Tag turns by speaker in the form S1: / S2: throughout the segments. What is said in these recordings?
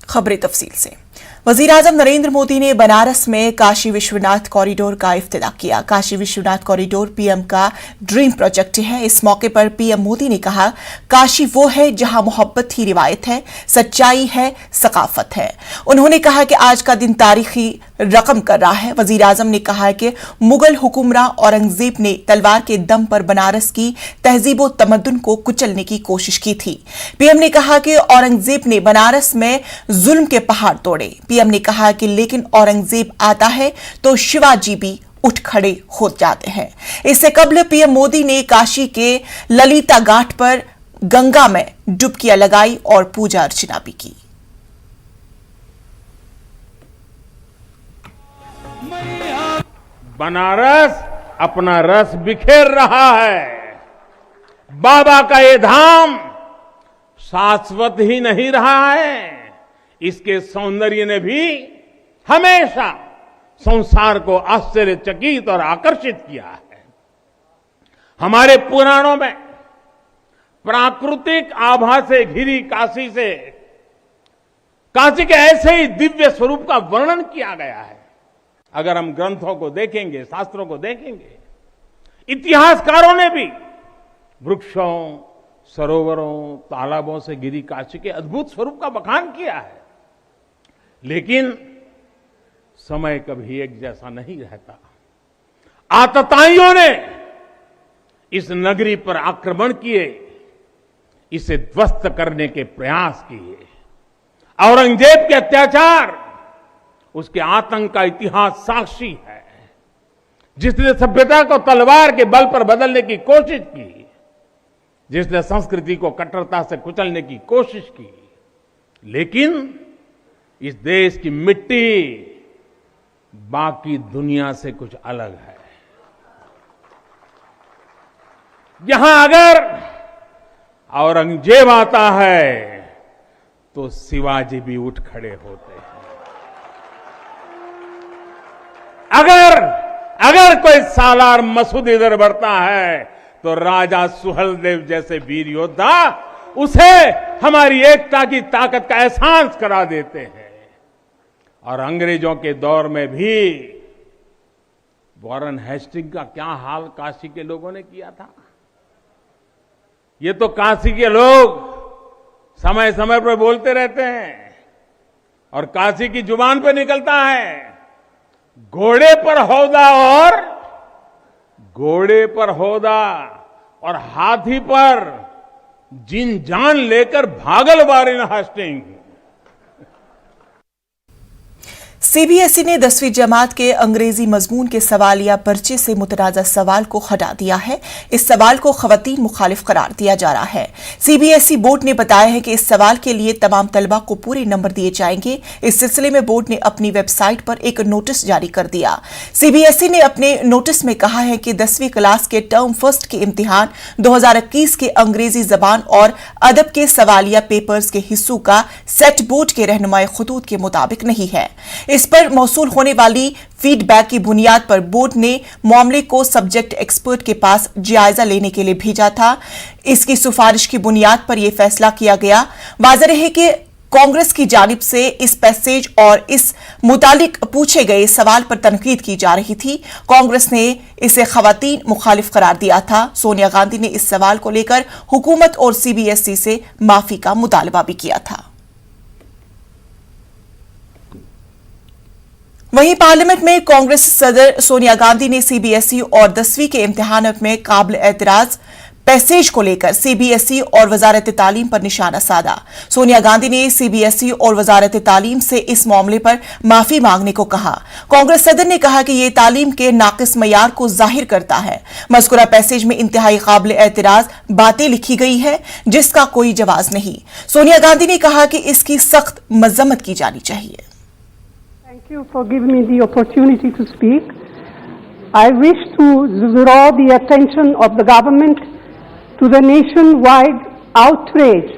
S1: खबरें तफसील से। वजीर आजम नरेंद्र मोदी ने बनारस में काशी विश्वनाथ कॉरिडोर का इफ्तिताह किया। काशी विश्वनाथ कॉरिडोर पीएम का ड्रीम प्रोजेक्ट है। इस मौके पर पीएम मोदी ने कहा, काशी वो है जहां मोहब्बत ही रिवायत है, सच्चाई है, सकाफत है। उन्होंने कहा कि आज का दिन तारीखी रकम कर रहा है। वजीर आजम ने कहा कि मुगल हुक्मरान औरंगजेब ने तलवार के दम पर बनारस की तहजीब व तमद्दुन को कुचलने की कोशिश की थी। पीएम ने कहा कि औरंगजेब ने बनारस में जुल्म के पहाड़ तोड़े। पीएम ने कहा कि लेकिन औरंगजेब आता है तो शिवाजी भी उठ खड़े हो जाते हैं। इससे कबल पीएम मोदी ने काशी के ललिता घाट पर गंगा में डुबकियां लगाई और पूजा अर्चना भी की।
S2: बनारस अपना रस बिखेर रहा है। बाबा का ये धाम शाश्वत ही नहीं रहा है, इसके सौंदर्य ने भी हमेशा संसार को आश्चर्यचकित और आकर्षित किया है। हमारे पुराणों में प्राकृतिक आभा से घिरी काशी के ऐसे ही दिव्य स्वरूप का वर्णन किया गया है। अगर हम ग्रंथों को देखेंगे, शास्त्रों को देखेंगे, इतिहासकारों ने भी वृक्षों, सरोवरों, तालाबों से घिरी काशी के अद्भुत स्वरूप का बखान किया है। लेकिन समय कभी एक जैसा नहीं रहता। आतताइयों ने इस नगरी पर आक्रमण किए, इसे ध्वस्त करने के प्रयास किए। औरंगजेब के अत्याचार, उसके आतंक का इतिहास साक्षी है। जिसने सभ्यता को तलवार के बल पर बदलने की कोशिश की, जिसने संस्कृति को कट्टरता से कुचलने की कोशिश की, लेकिन इस देश की मिट्टी बाकी दुनिया से कुछ अलग है। यहां अगर औरंगजेब आता है तो शिवाजी भी उठ खड़े होते हैं। अगर कोई सालार मसूद इधर बढ़ता है तो राजा सुहेलदेव जैसे वीर योद्धा उसे हमारी एकता की ताकत का एहसास करा देते हैं। और अंग्रेजों के दौर में भी वॉरेन हेस्टिंग का क्या हाल काशी के लोगों ने किया था। ये तो काशी के लोग समय समय पर बोलते रहते हैं और काशी की जुबान पे निकलता है, घोड़े पर होदा और हाथी पर जिन जान लेकर भागल वॉरेन हेस्टिंग।
S1: सीबीएसई ने 10वीं जमात के अंग्रेजी मजमून के सवालिया पर्चे से मुतनाज़ा सवाल को हटा दिया है। इस सवाल को खवातीन मुखालिफ करार दिया जा रहा है। सीबीएसई बोर्ड ने बताया है कि इस सवाल के लिए तमाम तलबा को पूरे नंबर दिए जाएंगे। इस सिलसिले में बोर्ड ने अपनी वेबसाइट पर एक नोटिस जारी कर दिया। सीबीएसई ने अपने नोटिस में कहा है कि 10वीं क्लास के टर्म फर्स्ट के इम्तिहान 2021 के अंग्रेजी जबान और अदब के सवालिया पेपर्स के हिस्सों का सेट बोर्ड के रहनुमाई खतूत के मुताबिक नहीं है। इस पर मौसूल होने वाली फीडबैक की बुनियाद पर बोर्ड ने मामले को सब्जेक्ट एक्सपर्ट के पास जायजा लेने के लिए भेजा था। इसकी सिफारिश की बुनियाद पर यह फैसला किया गया। वाज़ेह है कि कांग्रेस की जानिब से इस पैसेज और इस मुतालिक पूछे गए सवाल पर तनकीद की जा रही थी। कांग्रेस ने इसे खवातीन मुखालिफ करार दिया था। सोनिया गांधी ने इस सवाल को लेकर हुकूमत और सीबीएसई से माफी का मुतालबा भी किया था। वहीं पार्लियामेंट में कांग्रेस सदर सोनिया गांधी ने सीबीएसई और 10वीं के इम्तिहान में काबिल एतराज पैसेज को लेकर सीबीएसई और वजारत तालीम पर निशाना साधा। सोनिया गांधी ने सीबीएसई और वजारत तालीम से इस मामले पर माफी मांगने को कहा। कांग्रेस सदर ने कहा कि यह तालीम के नाकिस मयार को जाहिर करता है। मज़कूरा पैसेज में इंतहाई काबिल एतराज बातें लिखी गई है जिसका कोई जवाब नहीं। सोनिया गांधी ने कहा कि इसकी सख्त मजम्मत की जानी चाहिए।
S3: Thank you for giving me the opportunity to speak. I wish to draw the attention of the government to the nationwide outrage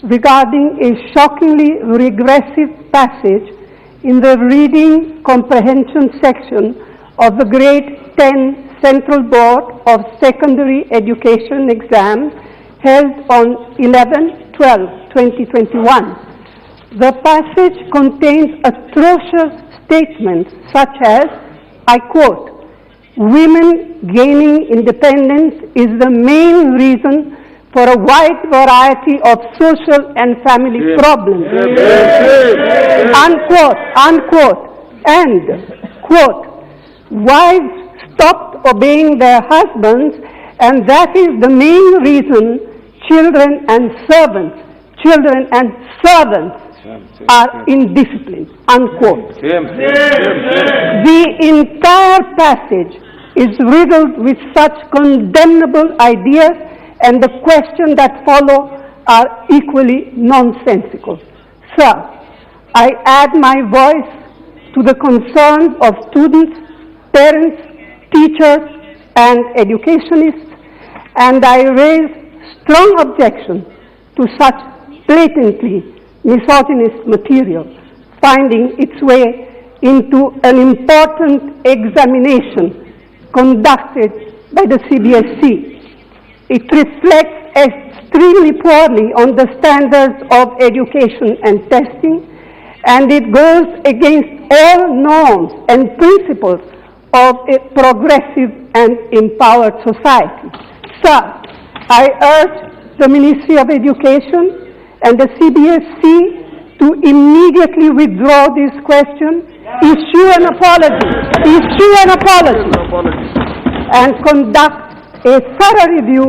S3: regarding a shockingly regressive passage in the reading comprehension section of the Grade 10 Central Board of Secondary Education exam held on 11/12/2021. The passage contains atrocious statements such as, I quote, "Women gaining independence is the main reason for a wide variety of social and family problems." Unquote, unquote, and, quote, "Wives stopped obeying their husbands, and that is the main reason children and servants are indisciplined," unquote. The entire passage is riddled with such condemnable ideas, and the questions that follow are equally nonsensical. Sir, I add my voice to the concerns of students, parents, teachers, and educationists, and I raise strong objection to such blatantly misogynist material finding its way into an important examination conducted by the CBSE. It reflects extremely poorly on the standards of education and testing, and it goes against all norms and principles of a progressive and empowered society. Sir, I urge the Ministry of Education and the CBSE to immediately withdraw this question, issue an apology, and conduct a thorough review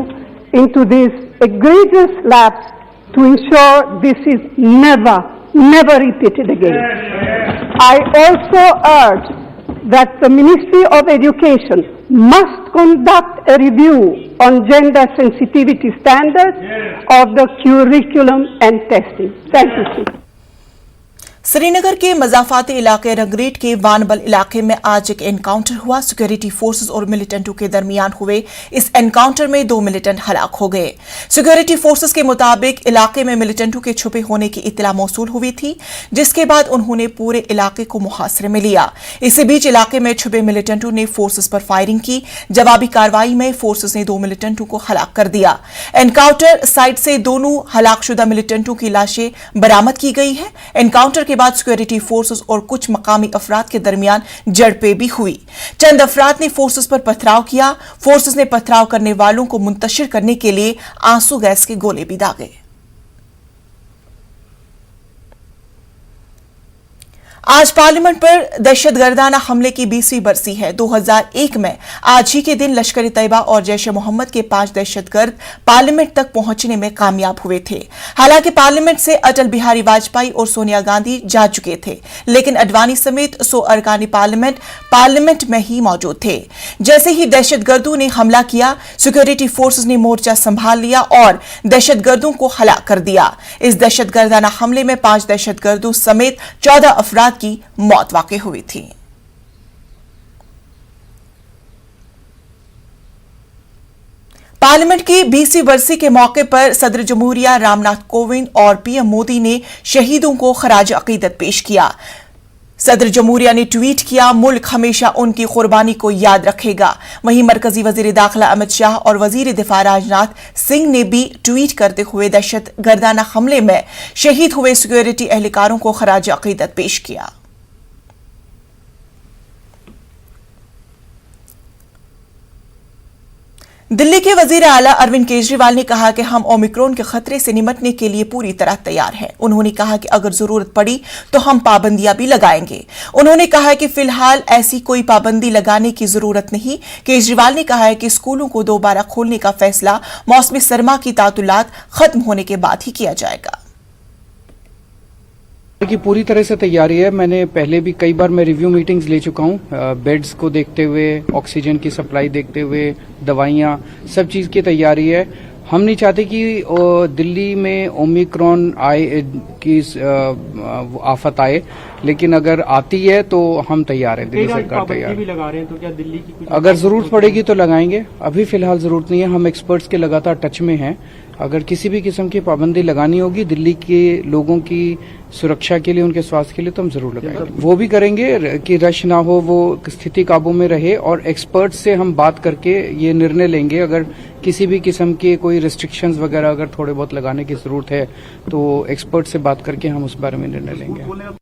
S3: into this egregious lapse to ensure this is never repeated again. I also urge that the Ministry of Education must conduct a review on gender sensitivity standards of the curriculum and testing. Thank you, Chief.
S1: Srinagar के मजाफाती इलाके रंगरेट के वानबल इलाके में आज एक encounter हुआ। Security forces और मिलिटेंटों के दरमियान हुए इस एनकाउंटर में 2 मिलिटेंट हलाक हो गए। सिक्योरिटी फोर्सेस के मुताबिक इलाके में मिलिटेंटों के छुपे होने की इत्तला मौसूल हुई थी, जिसके बाद उन्होंने पूरे इलाके को मुहासरे में लिया। इसी बीच इलाके में छुपे मिलिटेंटों ने फोर्सेस पर फायरिंग की। जवाबी कार्रवाई में फोर्सेस ने 2 मिलिटेंटों को हलाक कर दिया। एनकाउंटर साइट से दोनों हलाकशुदा मिलिटेंटों की लाशें बरामद की गई है। एनकाउंटर के बाद सिक्योरिटी फोर्सेस और कुछ मकामी अफराद के दरमियान झड़पें भी हुई। चंद अफराद ने फोर्सेस पर पथराव किया। फोर्सेस ने पथराव करने वालों को मुंतशिर करने के लिए आंसू गैस के गोले भी दागे। आज पार्लियामेंट पर दहशतगर्दाना हमले की 20वीं बरसी है। 2001 में आज ही के दिन लश्कर तैयबा और जैश ए मोहम्मद के 5 दहशतगर्द पार्लियामेंट तक पहुंचने में कामयाब हुए थे। हालांकि पार्लियामेंट से अटल बिहारी वाजपेयी और सोनिया गांधी जा चुके थे, लेकिन अडवाणी समेत 100 अरकानी पार्लियामेंट में ही मौजूद थे। जैसे ही दहशतगर्दों ने हमला किया, सिक्योरिटी फोर्सेस ने मोर्चा संभाल लिया और दहशतगर्दों को हलाक कर दिया। इस दहशतगर्दाना हमले में 5 दहशतगर्दों समेत 14 अफराद की मौत वाक़ई हुई थी। पार्लियामेंट की 20वीं बरसी के मौके पर सदर जमहूरिया रामनाथ कोविंद और पीएम मोदी ने शहीदों को खराज अकीदत पेश किया। सदर जमहूरिया ने ट्वीट किया, मुल्क हमेशा उनकी कुर्बानी को याद रखेगा। वहीं मरकजी वजीर दाखिला अमित शाह और वजीर दिफा राजनाथ सिंह ने भी ट्वीट करते हुए दहशतगर्दाना हमले में शहीद हुए सिक्योरिटी एहलकारों को खराज अकीदत पेश किया। दिल्ली के वजीर आला अरविंद केजरीवाल ने कहा कि हम ओमिक्रॉन के खतरे से निपटने के लिए पूरी तरह तैयार हैं। उन्होंने कहा कि अगर जरूरत पड़ी तो हम पाबंदियां भी लगाएंगे। उन्होंने कहा कि फिलहाल ऐसी कोई पाबंदी लगाने की जरूरत नहीं। केजरीवाल ने कहा है कि स्कूलों को दोबारा खोलने का फैसला मौसमी सरमा की तातुलात खत्म होने के बाद ही किया जाएगा।
S4: की पूरी तरह से तैयारी है। मैंने पहले भी कई बार मैं रिव्यू मीटिंग्स ले चुका हूँ, बेड्स को देखते हुए, ऑक्सीजन की सप्लाई देखते हुए, दवाइयाँ, सब चीज़ की तैयारी है। हम नहीं चाहते कि दिल्ली में ओमिक्रॉन की आफत आए, लेकिन अगर आती है तो हम तैयार हैं, दिल्ली सरकार तैयार है। लगा रहे हैं तो क्या दिल्ली की कुछ अगर जरूरत पड़ेगी तो लगाएंगे। अभी फिलहाल जरूरत नहीं है। हम एक्सपर्ट्स के लगातार टच में हैं, अगर किसी भी किस्म की पाबंदी लगानी होगी दिल्ली के लोगों की सुरक्षा के लिए, उनके स्वास्थ्य के लिए, तो हम जरूर लगाएंगे। वो भी करेंगे कि रश ना हो, वो स्थिति काबू में रहे, और एक्सपर्ट्स से हम बात करके ये निर्णय लेंगे। अगर किसी भी किस्म के कोई रिस्ट्रिक्शंस वगैरह अगर थोड़े बहुत लगाने की जरूरत है तो एक्सपर्ट से बात करके हम उस बारे में निर्णय लेंगे।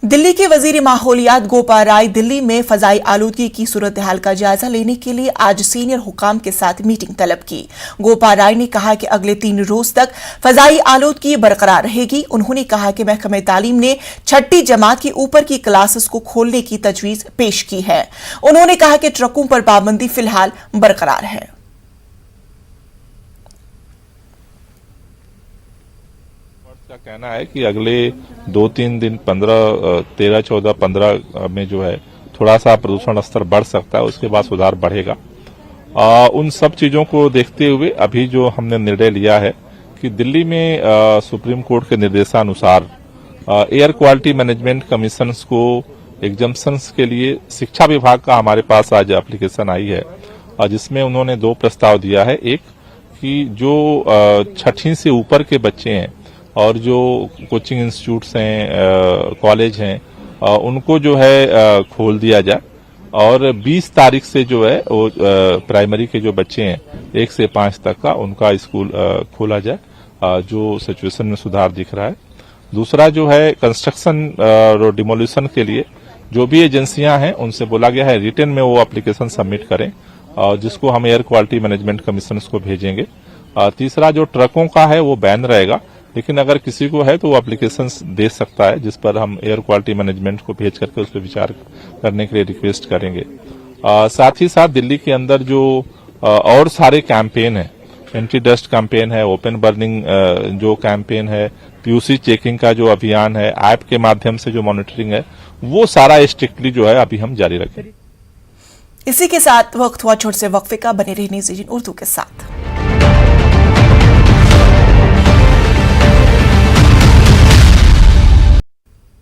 S1: दिल्ली के वजीर माहौलियात गोपाल राय दिल्ली में फजाई आलूदगी की सूरत हाल का जायजा लेने के लिए आज सीनियर हुकाम के साथ मीटिंग तलब की। गोपाल राय ने कहा कि अगले 3 रोज तक फजाई आलूदगी बरकरार रहेगी। उन्होंने कहा कि महकमे तालीम ने 6ठी जमात के ऊपर की क्लासेस को खोलने की तजवीज पेश की है। उन्होंने कहा कि ट्रकों पर पाबंदी फिलहाल बरकरार है।
S5: का कहना है कि अगले 2-3 दिन 15, 13, 14, 15 में जो है थोड़ा सा प्रदूषण स्तर बढ़ सकता है, उसके बाद सुधार बढ़ेगा। उन सब चीजों को देखते हुए अभी जो हमने निर्णय लिया है कि दिल्ली में सुप्रीम कोर्ट के निर्देशानुसार एयर क्वालिटी मैनेजमेंट कमीशन को एग्जम्पशंस के लिए शिक्षा विभाग का हमारे पास आज एप्लीकेशन आई है, जिसमें उन्होंने 2 प्रस्ताव दिया है। एक कि जो 6ठी से ऊपर के बच्चे हैं और जो कोचिंग इंस्टीट्यूट्स हैं, कॉलेज हैं, उनको जो है खोल दिया जाए, और 20 तारीख से जो है वो प्राइमरी के जो बच्चे हैं 1 से 5 तक का उनका स्कूल खोला जाए, जो सिचुएशन में सुधार दिख रहा है। दूसरा जो है कंस्ट्रक्शन और डिमोलिशन के लिए जो भी एजेंसियां हैं उनसे बोला गया है रिटन में वो एप्लीकेशन सबमिट करें, जिसको हम एयर क्वालिटी मैनेजमेंट कमीशन को भेजेंगे। तीसरा जो ट्रकों का है वो बैन रहेगा, लेकिन अगर किसी को है तो वो एप्लीकेशन दे सकता है, जिस पर हम एयर क्वालिटी मैनेजमेंट को भेज करके उस पर विचार करने के लिए रिक्वेस्ट करेंगे। साथ ही साथ दिल्ली के अंदर जो और सारे कैंपेन है, एंटी डस्ट कैंपेन है, ओपन बर्निंग जो कैंपेन है, पीयूसी चेकिंग का जो अभियान है, ऐप के माध्यम से जो मॉनिटरिंग है, वो सारा स्ट्रिक्टली जो है अभी हम जारी रखेंगे।
S1: इसी के साथ वक्त हुआ छोटे से वक्फे का। बने रहने ज़ीजीन उर्दू के साथ।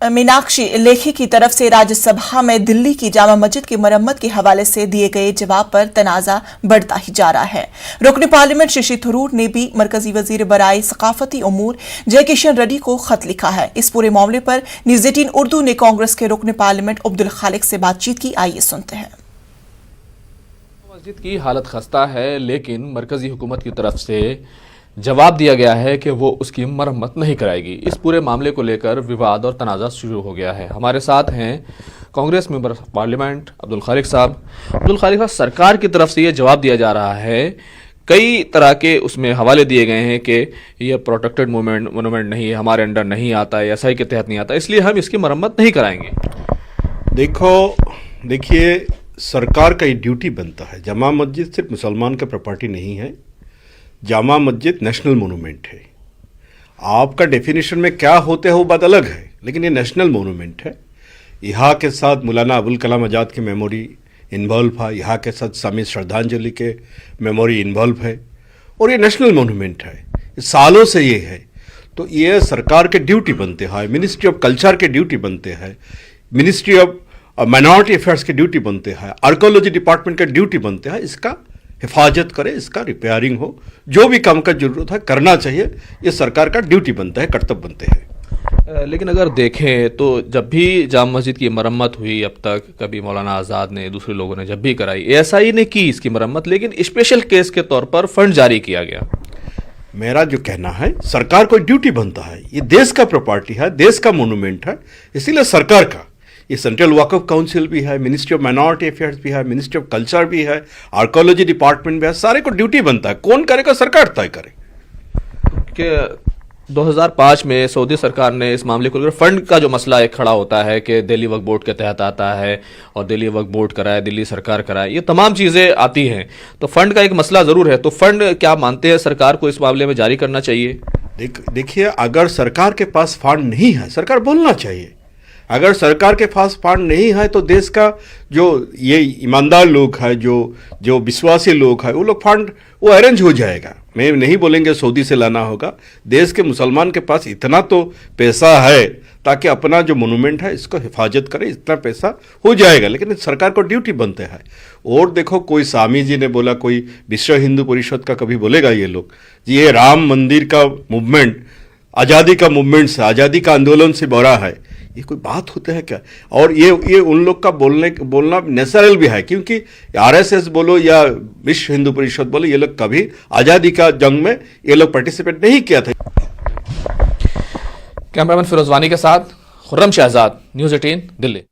S1: मीनाक्षी लेखी की तरफ से राज्यसभा में दिल्ली की जामा मस्जिद की मरम्मत के हवाले से दिए गए जवाब पर तनाजा बढ़ता ही जा रहा है। रुकन पार्लियामेंट शशि थरूर ने भी मरकजी वजीर बराए सकाफती उमूर जय किशन रेड्डी को खत लिखा है। इस पूरे मामले पर न्यूज़ 18 उर्दू ने कांग्रेस के रुकन पार्लियामेंट अब्दुल खालिक से बातचीत की। आइए सुनते हैं।
S6: मस्जिद की हालत खस्ता है, लेकिन मरकजी हुकूमत की तरफ से जवाब दिया गया है कि वो उसकी मरम्मत नहीं कराएगी। इस पूरे मामले को लेकर विवाद और तनाज़ा शुरू हो गया है। हमारे साथ हैं कांग्रेस मेंबर पार्लियामेंट अब्दुल खालिक साहब। अब्दुल खालिक साहब, सरकार की तरफ से ये जवाब दिया जा रहा है, कई तरह के उसमें हवाले दिए गए हैं कि ये प्रोटेक्टेड मोनूमेंट नहीं है, हमारे अंडर नहीं आता है, एसआई के तहत नहीं आता, इसलिए हम इसकी मरम्मत नहीं कराएंगे।
S7: देखिए, सरकार का ये ड्यूटी बनता है। जामा मस्जिद सिर्फ मुसलमान का प्रॉपर्टी नहीं है, जामा मस्जिद नेशनल मोनूमेंट है। आपका डेफिनेशन में क्या होते हैं वो बात अलग है, लेकिन ये नेशनल मोनूमेंट है। यहाँ के साथ मौलाना अबुल कलाम आज़ाद की मेमोरी इन्वॉल्व है, यहाँ के साथ स्वामी श्रद्धांजलि के मेमोरी इन्वॉल्व है, और ये नेशनल मोनूमेंट है, सालों से ये है। तो ये सरकार के ड्यूटी बनते हैं, मिनिस्ट्री ऑफ कल्चर के ड्यूटी बनते हैं, मिनिस्ट्री ऑफ माइनॉरिटी अफेयर्स के ड्यूटी बनते हैं, आर्कोलॉजी डिपार्टमेंट के ड्यूटी बनते हैं, इसका हिफाजत करे, इसका रिपेयरिंग हो, जो भी काम का जरूरत है करना चाहिए। ये सरकार का ड्यूटी बनता है, कर्तव्य बनते हैं।
S6: लेकिन अगर देखें तो जब भी जामा मस्जिद की मरम्मत हुई अब तक, कभी मौलाना आज़ाद ने, दूसरे लोगों ने जब भी कराई, एएसआई ने की इसकी मरम्मत, लेकिन स्पेशल केस के तौर पर फंड जारी किया गया।
S7: मेरा जो कहना है, सरकार को ड्यूटी बनता है, ये देश का प्रॉपर्टी है, देश का मोनूमेंट है, इसीलिए सरकार का ये सेंट्रल वक्फ काउंसिल भी है, मिनिस्ट्री ऑफ माइनॉरिटी अफेयर्स भी है, मिनिस्ट्री ऑफ कल्चर भी है, आर्कोलॉजी डिपार्टमेंट भी है, सारे को ड्यूटी बनता है। कौन करेगा? सरकार तय करे।
S6: कि 2005 में सऊदी सरकार ने इस मामले को लेकर फंड का जो मसला एक खड़ा होता है कि दिल्ली वक्फ बोर्ड के तहत आता है और दिल्ली वक्फ बोर्ड कराए, दिल्ली सरकार कराए, ये तमाम चीज़ें आती हैं, तो फंड का एक मसला ज़रूर है। तो फंड क्या मानते हैं सरकार को इस मामले में जारी करना चाहिए?
S7: देखिए, अगर सरकार के पास फंड नहीं है, सरकार बोलना चाहिए। अगर सरकार के पास फंड नहीं है तो देश का जो ये ईमानदार लोग हैं, जो विश्वासी लोग हैं, वो लोग फंड वो अरेंज हो जाएगा। मैं नहीं बोलेंगे सऊदी से लाना होगा, देश के मुसलमान के पास इतना तो पैसा है ताकि अपना जो मोनूमेंट है इसको हिफाजत करे, इतना पैसा हो जाएगा। लेकिन सरकार को ड्यूटी बनते हैं। और देखो, कोई स्वामी जी ने बोला, कोई विश्व हिंदू परिषद का कभी बोलेगा ये लोग जी ये राम मंदिर का मूवमेंट आज़ादी का मूवमेंट से, आज़ादी का आंदोलन से बड़ा है, ये कोई बात होता है क्या? और ये उन लोग का बोलना नेचुरल भी है, क्योंकि आरएसएस बोलो या विश्व हिंदू परिषद बोलो, ये लोग कभी आज़ादी का जंग में ये लोग पार्टिसिपेट नहीं किया था।
S6: कैमरामैन फिरोज वानी के साथ खुर्रम शहजाद, न्यूज़ 18 दिल्ली।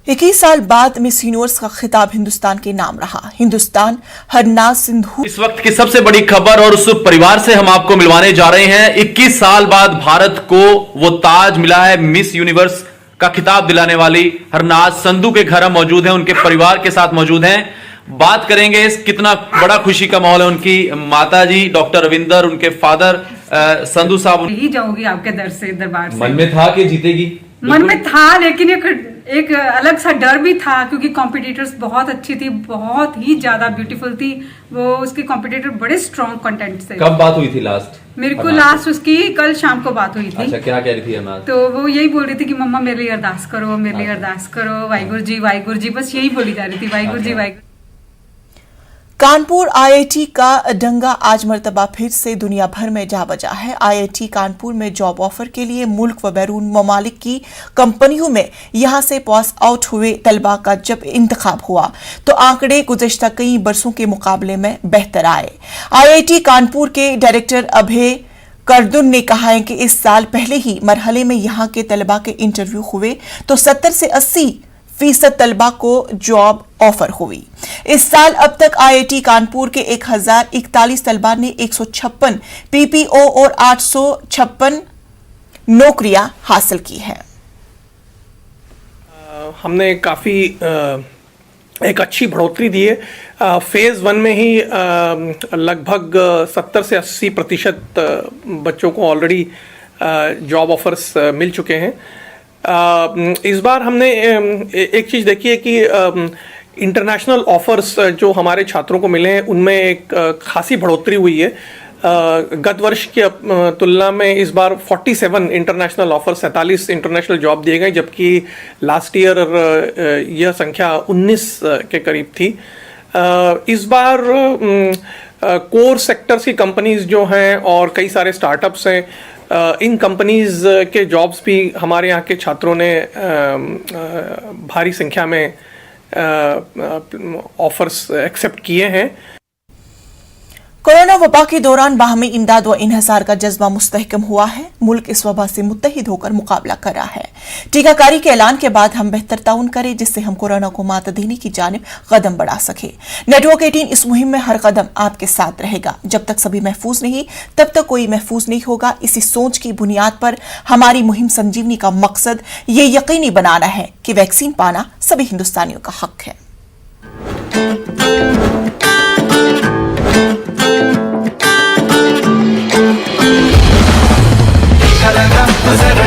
S1: 21 साल बाद मिस यूनिवर्स का खिताब हिंदुस्तान के नाम रहा। हिंदुस्तान हरनाज सिंधु।
S8: इस वक्त की सबसे बड़ी खबर और उस परिवार से हम आपको मिलवाने जा रहे हैं। 21 साल बाद भारत को वो ताज मिला है, मिस यूनिवर्स का खिताब दिलाने वाली हरनाज संधू के घर हम मौजूद हैं, उनके परिवार के साथ मौजूद हैं। बात करेंगे इस कितना बड़ा खुशी का माहौल है। उनकी माता जी डॉक्टर रविंदर, उनके फादर संधू साहब।
S9: ही जाऊंगी आपके दर से, दरबार से।
S8: मन में था कि जीतेगी?
S9: मन में था, लेकिन एक अलग सा डर भी था, क्योंकि कॉम्पिटिटर्स बहुत अच्छी थी, बहुत ही ज्यादा ब्यूटीफुल थी वो। उसके कॉम्पिटिटर बड़े स्ट्रॉन्ग कंटेंट से।
S8: कब बात हुई थी लास्ट?
S9: मेरे को लास्ट उसकी कल शाम को बात हुई थी।
S8: अच्छा, क्या कह रही थी हरनाज?
S9: तो वो यही बोल रही थी कि मम्मा मेरे लिए अरदास करो, मेरे लिए अरदास करो, वाहिगुरु जी, बस यही बोली जा रही थी, वाहिगुरु जी वाहिगुरु।
S1: कानपुर आईआईटी का डंगा आज मर्तबा फिर से दुनिया भर में जा बजा है। आईआईटी कानपुर में जॉब ऑफर के लिए मुल्क व बैरून ममालिक की कंपनियों में यहां से पास आउट हुए तलबा का जब इंतखाब हुआ तो आंकड़े गुज़श्ता कई बरसों के मुकाबले में बेहतर आए। आईआईटी कानपुर के डायरेक्टर अभय करदुन ने कहा है कि इस साल पहले ही मरहले में यहां के तलबा के इंटरव्यू हुए तो 70 से 80% तलबा को जॉब ऑफर हुई। इस साल अब तक आईआईटी कानपुर के 1041 तलबा ने 156 पीपीओ और 856 नौकरियां हासिल की हैं।
S10: हमने काफ़ी एक अच्छी बढ़ोतरी दी है। फेज़ 1 में ही लगभग 70 से 80% बच्चों को ऑलरेडी जॉब ऑफर्स मिल चुके हैं। इस बार हमने एक चीज़ देखी है कि इंटरनेशनल ऑफर्स जो हमारे छात्रों को मिले हैं उनमें एक खासी बढ़ोतरी हुई है। गत वर्ष की तुलना में इस बार 47 इंटरनेशनल ऑफर, 47 इंटरनेशनल जॉब दिए गए, जबकि लास्ट ईयर यह संख्या 19 के करीब थी। इस बार कोर सेक्टर्स की कंपनीज जो हैं और कई सारे स्टार्टअप्स हैं, इन कंपनीज के जॉब्स भी हमारे यहाँ के छात्रों ने भारी संख्या में ऑफर्स एक्सेप्ट किए हैं।
S1: कोरोना वबा के दौरान बाहमी इमदाद व इन्हिसार का जज्बा मुस्तहकम हुआ है। मुल्क इस वबा से मुत्तहिद होकर मुकाबला कर रहा है। टीकाकारी के ऐलान के बाद हम बेहतर ताउन करें जिससे हम कोरोना को मात देने की जानिब कदम बढ़ा सके। नेटवर्क 18 इस मुहिम में हर कदम आपके साथ रहेगा। जब तक सभी महफूज नहीं तब तक कोई महफूज नहीं होगा। इसी सोच की बुनियाद पर हमारी मुहिम संजीवनी का मकसद ये यकीनी बनाना है कि वैक्सीन पाना सभी हिंदुस्तानियों का हक है।
S11: जरा